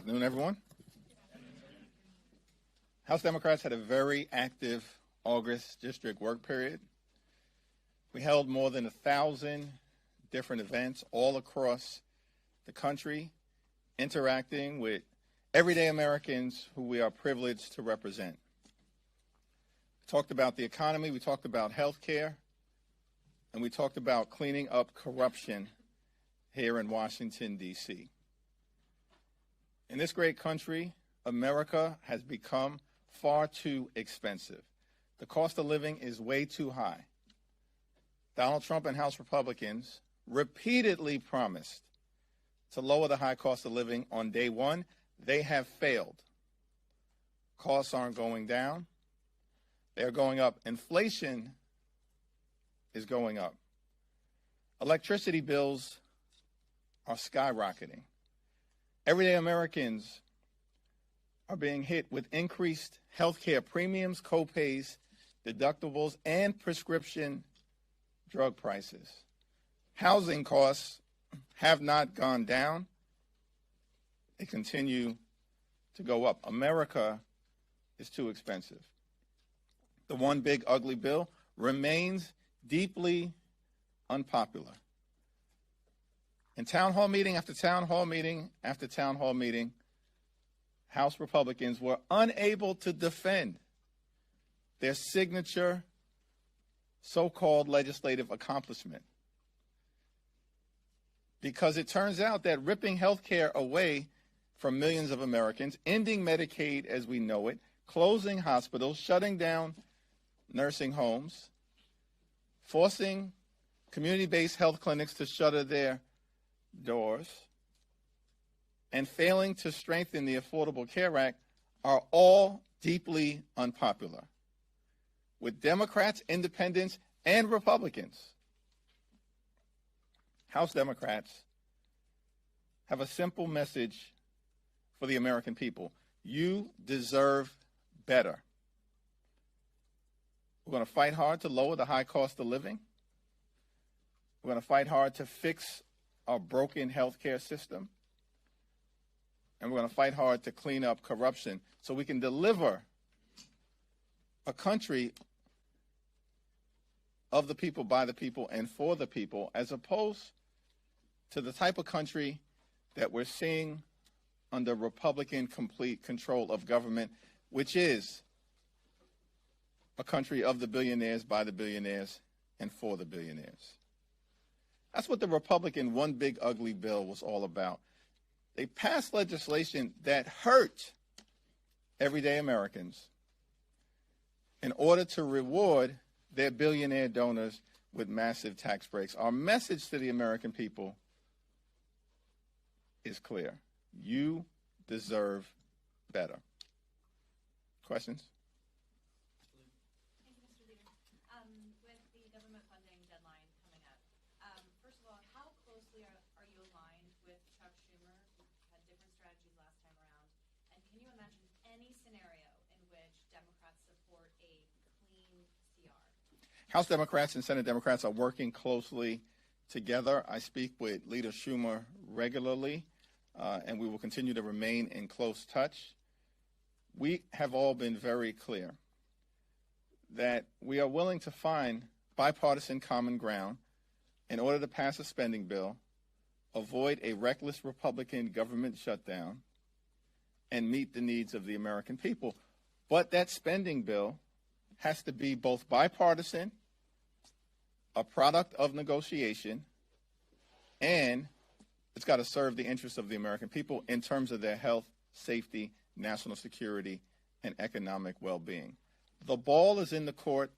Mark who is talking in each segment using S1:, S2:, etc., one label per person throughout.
S1: Afternoon, everyone. House Democrats had a very active August district work period. We held more than 1,000 different events all across the country, interacting with everyday Americans who we are privileged to represent. We talked about the economy, we talked about health care, and we talked about cleaning up corruption here in Washington, D.C. In this great country, America has become far too expensive. The cost of living is way too high. Donald Trump and House Republicans repeatedly promised to lower the high cost of living on day one. They have failed. Costs aren't going down. They're going up. Inflation is going up. Electricity bills are skyrocketing. Everyday Americans are being hit with increased health care premiums, co-pays, deductibles, and prescription drug prices. Housing costs have not gone down. They continue to go up. America is too expensive. The one big ugly bill remains deeply unpopular. In town hall meeting after town hall meeting after town hall meeting, House Republicans were unable to defend their signature so-called legislative accomplishment. Because it turns out that ripping health care away from millions of Americans, ending Medicaid as we know it, closing hospitals, shutting down nursing homes, forcing community-based health clinics to shutter their doors, and failing to strengthen the Affordable Care Act are all deeply unpopular with Democrats, independents, and Republicans. House Democrats have a simple message for the American people. You deserve better. We're going to fight hard to lower the high cost of living. We're going to fight hard to fix our broken health care system. And we're going to fight hard to clean up corruption so we can deliver a country of the people, by the people, and for the people, as opposed to the type of country that we're seeing under Republican complete control of government, which is a country of the billionaires, by the billionaires, and for the billionaires. That's what the Republican one big ugly bill was all about. They passed legislation that hurt everyday Americans in order to reward their billionaire donors with massive tax breaks. Our message to the American people is clear. You deserve better. Questions?
S2: Thank you, Mr. Leader. With the government funding deadline coming up, first of all, how closely are you aligned with Chuck Schumer, who had different strategies last time around? And can you imagine any scenario in which Democrats support a clean CR?
S1: House Democrats and Senate Democrats are working closely together. I speak with Leader Schumer regularly, and we will continue to remain in close touch. We have all been very clear that we are willing to find bipartisan common ground in order to pass a spending bill, avoid a reckless Republican government shutdown, and meet the needs of the American people. But that spending bill has to be both bipartisan, a product of negotiation, and it's got to serve the interests of the American people in terms of their health, safety, national security, and economic well-being. The ball is in the court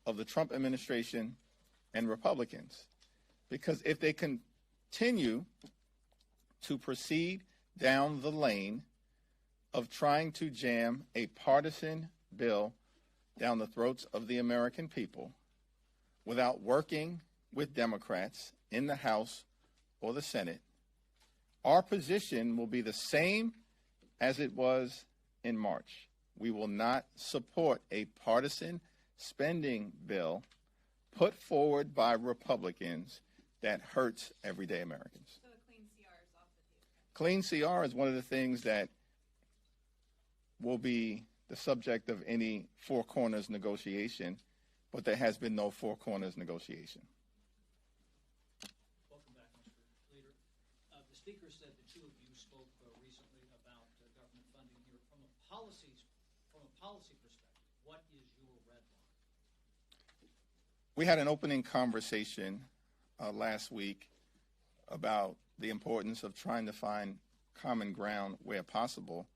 S1: of the Trump administration and Republicans, because if they continue to proceed down the lane of trying to jam a partisan bill down the throats of the American people without working with Democrats in the House or the Senate, our position will be the same as it was in March. We will not support a partisan spending bill put forward by Republicans that hurts everyday Americans.
S2: So a clean CR is off the table.
S1: Clean CR is one of the things that will be the subject of any Four Corners negotiation, but there has been no Four Corners negotiation.
S3: Welcome back, Mr. Leader. The Speaker said the two of you spoke recently about government funding here. From a policy perspective, what is your red line?
S1: We had an opening conversation last week about the importance of trying to find common ground where possible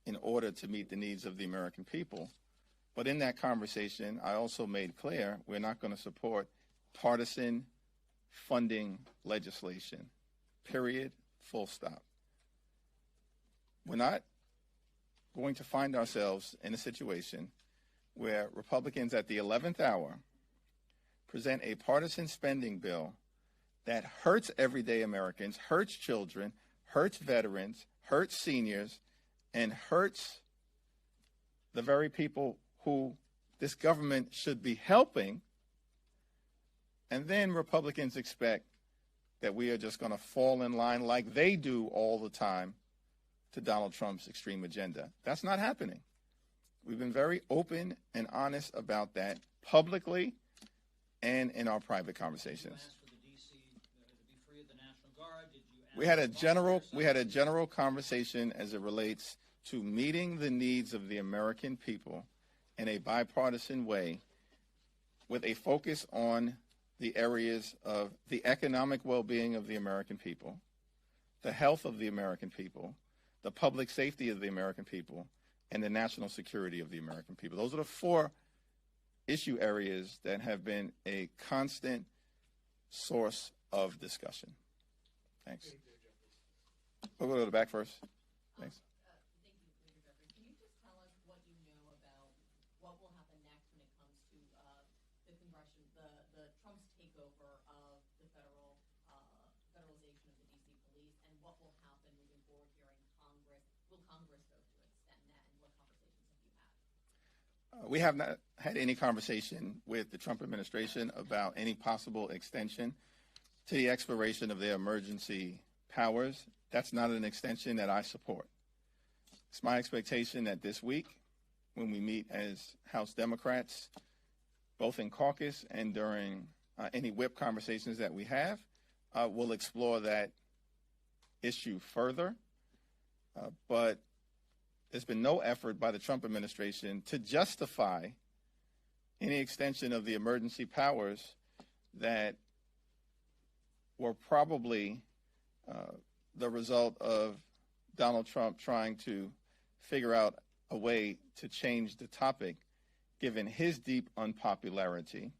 S1: in order to meet the needs of the American people. But in that conversation, I also made clear we're not going to support partisan funding legislation, period, full stop. We're not going to find ourselves in a situation where Republicans at the 11th hour present a partisan spending bill that hurts everyday Americans, hurts children, hurts veterans, hurts seniors, and hurts the very people who this government should be helping. And then Republicans expect that we are just going to fall in line like they do all the time to Donald Trump's extreme agenda. That's not happening. We've been very open and honest about that publicly and in our private conversations. We had a general conversation as it relates to meeting the needs of the American people in a bipartisan way with a focus on the areas of the economic well-being of the American people, the health of the American people, the public safety of the American people, and the national security of the American people. Those are the four issue areas that have been a constant source of discussion. Thanks. We'll go to the back first. Thanks.
S2: Thank you, Leader Jeffries. Can you just tell us what you know about what will happen next when it comes to the Trump's takeover of the federalization of the D.C. police, and what will happen moving forward here in Congress? Will Congress vote to extend that, and what conversations have you had?
S1: We have not had any conversation with the Trump administration about any possible extension to the expiration of their emergency powers. That's not an extension that I support. It's my expectation that this week, when we meet as House Democrats, both in caucus and during any whip conversations that we have, we'll explore that issue further. But there's been no effort by the Trump administration to justify any extension of the emergency powers that were probably the result of Donald Trump trying to figure out a way to change the topic, given his deep unpopularity,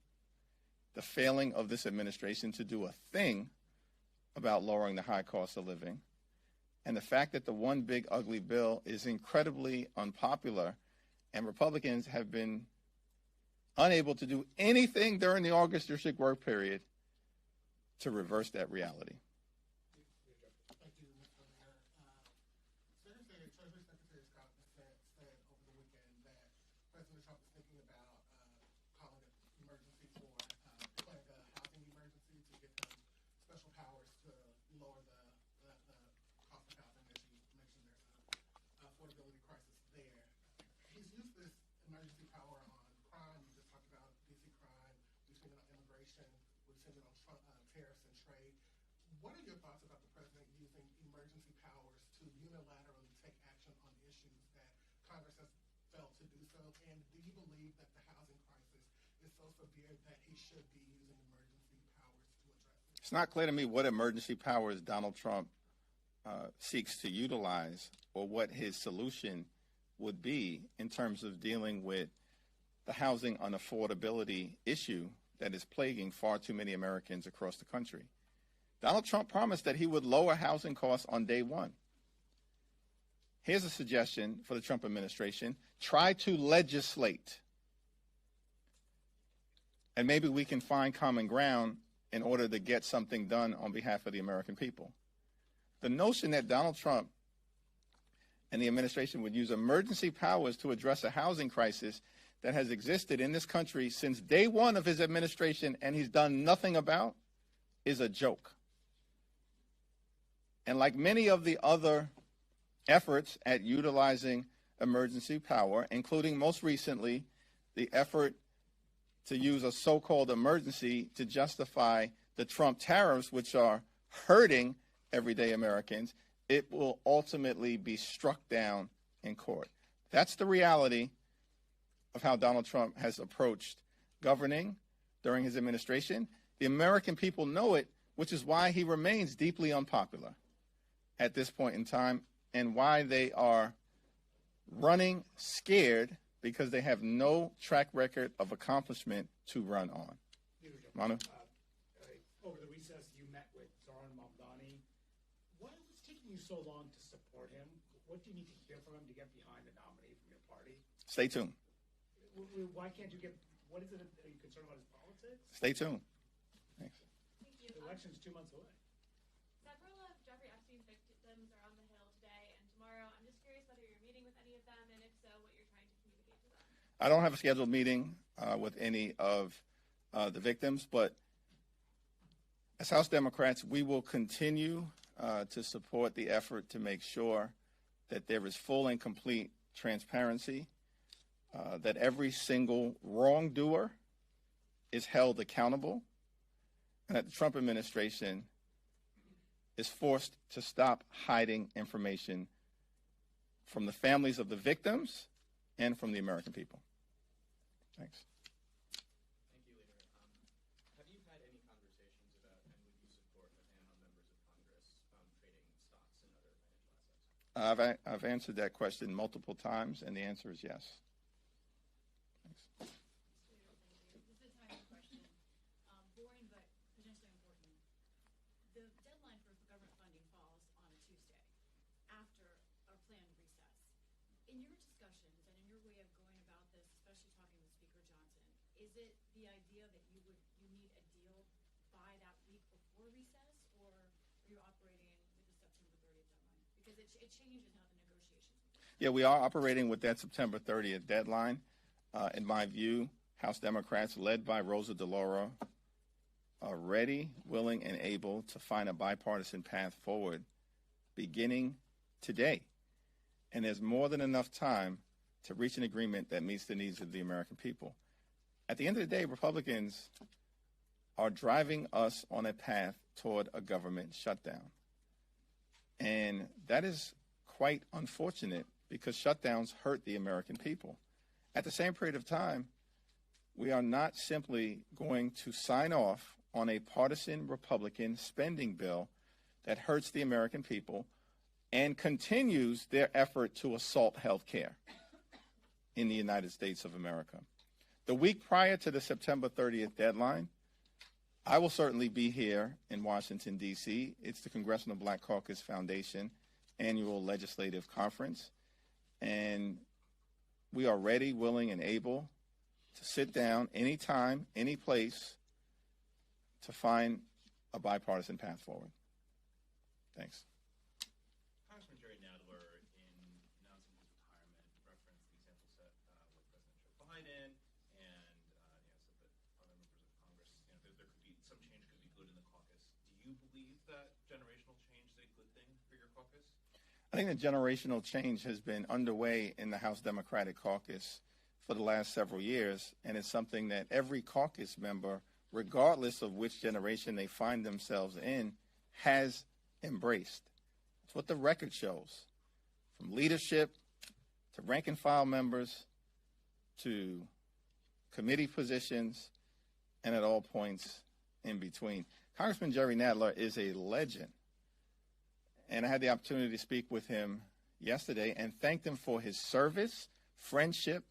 S1: the failing of this administration to do a thing about lowering the high cost of living, and the fact that the one big ugly bill is incredibly unpopular, and Republicans have been unable to do anything during the August district work period to reverse that reality.
S4: Thank you, Mr. Leader. Treasury Secretary Scott said over the weekend that President Trump is thinking about calling an emergency for declaring a housing emergency to give them special powers to lower the cost of housing. As you mentioned, there's an affordability crisis there. He's used this emergency power on crime. You just talked about DC crime. We've seen it on immigration. We've seen it on tariffs and trade. What are your thoughts about the president using emergency powers to unilaterally take action on issues that Congress has failed to do so? And do you believe that the housing crisis is so severe that he should be using emergency powers to address it?
S1: It's not clear to me what emergency powers Donald Trump seeks to utilize or what his solution would be in terms of dealing with the housing unaffordability issue that is plaguing far too many Americans across the country. Donald Trump promised that he would lower housing costs on day one. Here's a suggestion for the Trump administration. Try to legislate. And maybe we can find common ground in order to get something done on behalf of the American people. The notion that Donald Trump and the administration would use emergency powers to address a housing crisis that has existed in this country since day one of his administration and he's done nothing about is a joke. And like many of the other efforts at utilizing emergency power, including most recently the effort to use a so-called emergency to justify the Trump tariffs, which are hurting everyday Americans, it will ultimately be struck down in court. That's the reality of how Donald Trump has approached governing during his administration. The American people know it, which is why he remains deeply unpopular at this point in time, and why they are running scared because they have no track record of accomplishment to run on. Manu?
S5: Over the recess, you met with Zoran Mamdani. Why was it taking you so long to support him? What do you need to hear from him to get behind the nominee from your party?
S1: Stay tuned.
S5: Why can't you get, what is it, are you concerned about his politics?
S1: Stay tuned. Thanks.
S2: Thank you.
S5: The election's 2 months away.
S2: Several of Jeffrey Epstein's victims are on the Hill today and tomorrow. I'm just curious whether you're meeting with any of them, and if so, what you're trying to communicate to them.
S1: I don't have a scheduled meeting with any of the victims, but as House Democrats, we will continue to support the effort to make sure that there is full and complete transparency, that every single wrongdoer is held accountable, and that the Trump administration is forced to stop hiding information from the families of the victims and from the American people. Thanks.
S6: Thank you, Leader. Have you had any conversations about, and would you support a ban on members of Congress trading stocks and other financial assets?
S1: I've answered that question multiple times, and the answer is yes. Thanks.
S7: This is a timely question. Boring, but potentially important. The deadline for government funding falls on a Tuesday after our planned recess. In your discussions and in your way of going about this, especially talking with Speaker Johnson, is it the idea that you need a deal by that week before recess, or are you operating with the September 30th deadline? Because it changes how the negotiations work.
S1: Yeah, we are operating with that September 30th deadline. In my view, House Democrats, led by Rosa DeLauro, are ready, willing, and able to find a bipartisan path forward beginning today. And there's more than enough time to reach an agreement that meets the needs of the American people. At the end of the day, Republicans are driving us on a path toward a government shutdown. And that is quite unfortunate because shutdowns hurt the American people. At the same period of time, we are not simply going to sign off on a partisan Republican spending bill that hurts the American people and continues their effort to assault health care in the United States of America. The week prior to the September 30th deadline, I will certainly be here in Washington, D.C. It's the Congressional Black Caucus Foundation annual legislative conference, and we are ready, willing, and able to sit down anytime, any place, to find a bipartisan path forward. Thanks.
S6: Congressman Jerry Nadler, in announcing his retirement, referenced the example set with President Joe Biden, and said that other members of Congress, there could be some change, could be good in the caucus. Do you believe that generational change is a good thing for your caucus?
S1: I think that generational change has been underway in the House Democratic Caucus for the last several years, and it's something that every caucus member, regardless of which generation they find themselves in, has embraced. It's what the record shows, from leadership to rank and file members to committee positions and at all points in between. Congressman Jerry Nadler is a legend, and I had the opportunity to speak with him yesterday and thanked him for his service, friendship,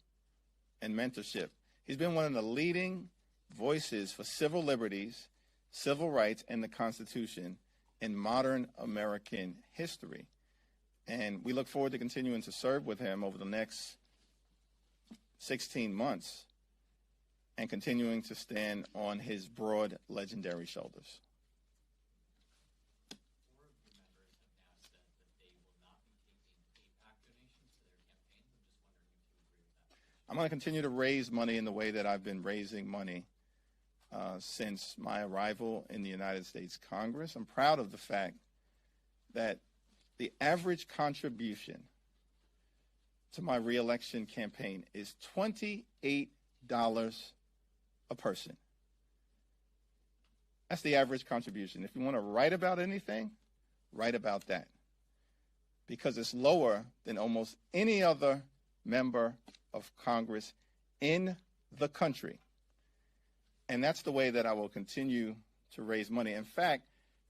S1: and mentorship. He's been one of the leading voices for civil liberties, civil rights, and the Constitution in modern American history. And we look forward to continuing to serve with him over the next 16 months and continuing to stand on his broad, legendary shoulders.
S8: Four of the members have now said that they will not be taking PAC donations for their campaigns. I'm just wondering if you agree with that.
S1: I'm going to continue to raise money in the way that I've been raising money since my arrival in the United States Congress. I'm proud of the fact that the average contribution to my reelection campaign is $28 a person. That's the average contribution. If you want to write about anything, write about that, because it's lower than almost any other member of Congress in the country. And that's the way that I will continue to raise money. In fact,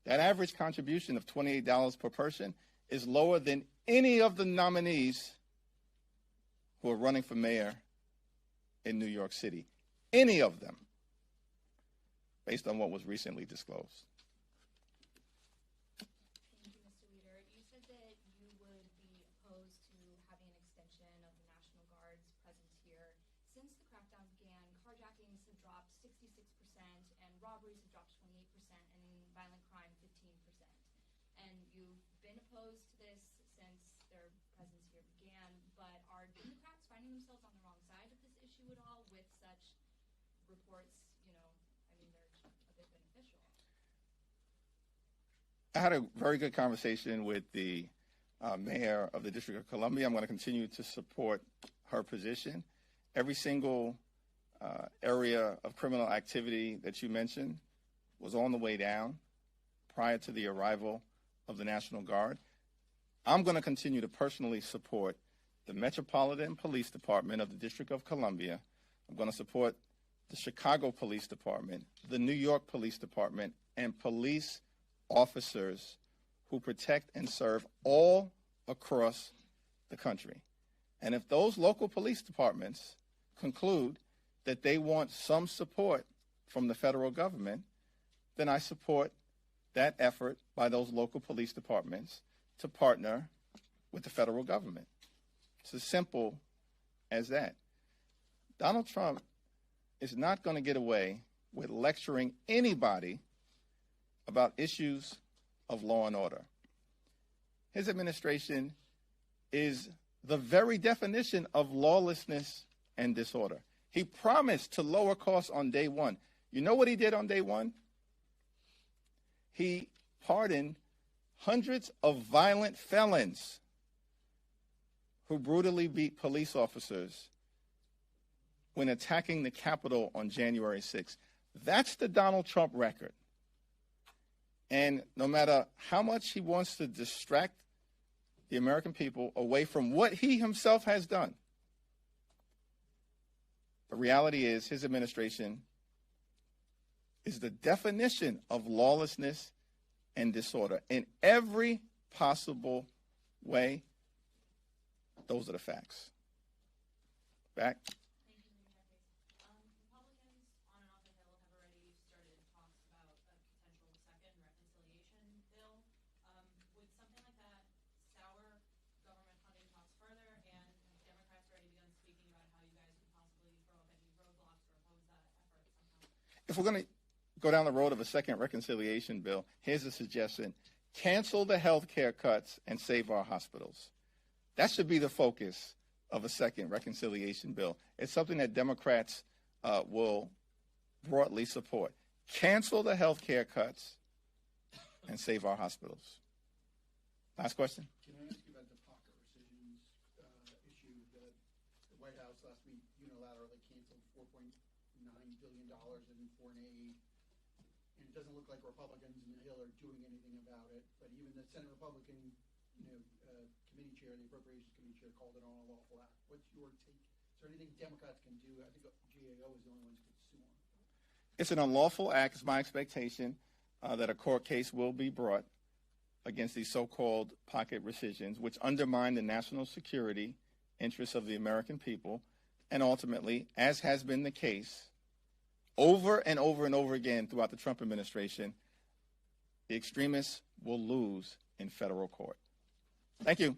S1: that average contribution of $28 per person is lower than any of the nominees who are running for mayor in New York City. Any of them, based on what was recently disclosed.
S9: Thank you, Mr. Leader. You said that you would be opposed to having an extension of the National Guard's presence here. Since the crackdown began, carjackings have dropped 66%, and robberies have dropped 28%, and violent crime 15%. And you've been opposed to this since their presence here began, but are Democrats finding themselves on the wrong side of this issue at all with such reports? They're a bit beneficial.
S1: I had a very good conversation with the mayor of the District of Columbia. I'm going to continue to support her position. Every single area of criminal activity that you mentioned was on the way down prior to the arrival of the National Guard. I'm going to continue to personally support the Metropolitan Police Department of the District of Columbia. I'm going to support the Chicago Police Department, the New York Police Department, and police officers who protect and serve all across the country. And if those local police departments conclude that they want some support from the federal government, then I support that effort by those local police departments to partner with the federal government. It's as simple as that. Donald Trump is not going to get away with lecturing anybody about issues of law and order. His administration is the very definition of lawlessness and disorder. He promised to lower costs on day one. You know what he did on day one? He pardoned hundreds of violent felons who brutally beat police officers when attacking the Capitol on January 6th. That's the Donald Trump record. And no matter how much he wants to distract the American people away from what he himself has done, the reality is his administration is the definition of lawlessness and disorder in every possible way. Those are the facts. Back.
S2: Thank you, Leader Jeffries. Republicans on and off the Hill have already started talks about a potential second reconciliation bill. Would something like that sour government funding talks further? And have Democrats already begun speaking about how you guys could possibly throw up any roadblocks or oppose that effort somehow?
S1: If we're going to go down the road of a second reconciliation bill, here's a suggestion. Cancel the health care cuts and save our hospitals. That should be the focus of a second reconciliation bill. It's something that Democrats will broadly support. Cancel the health care cuts and save our hospitals. Last question.
S10: Can I ask you about the pocket rescissions issue? The White House last week unilaterally canceled $4.9 billion in foreign aid. And it doesn't look like Republicans in the Hill are doing anything about it. But even the Senate Republican committee chair, the Appropriations Committee chair, called it an unlawful act. What's your take? Is there anything Democrats can do? I think GAO is the only ones who could sue on it.
S1: It's an unlawful act. It's my expectation that a court case will be brought against these so-called pocket rescissions, which undermine the national security interests of the American people. And ultimately, as has been the case over and over and over again throughout the Trump administration, the extremists will lose in federal court. Thank you.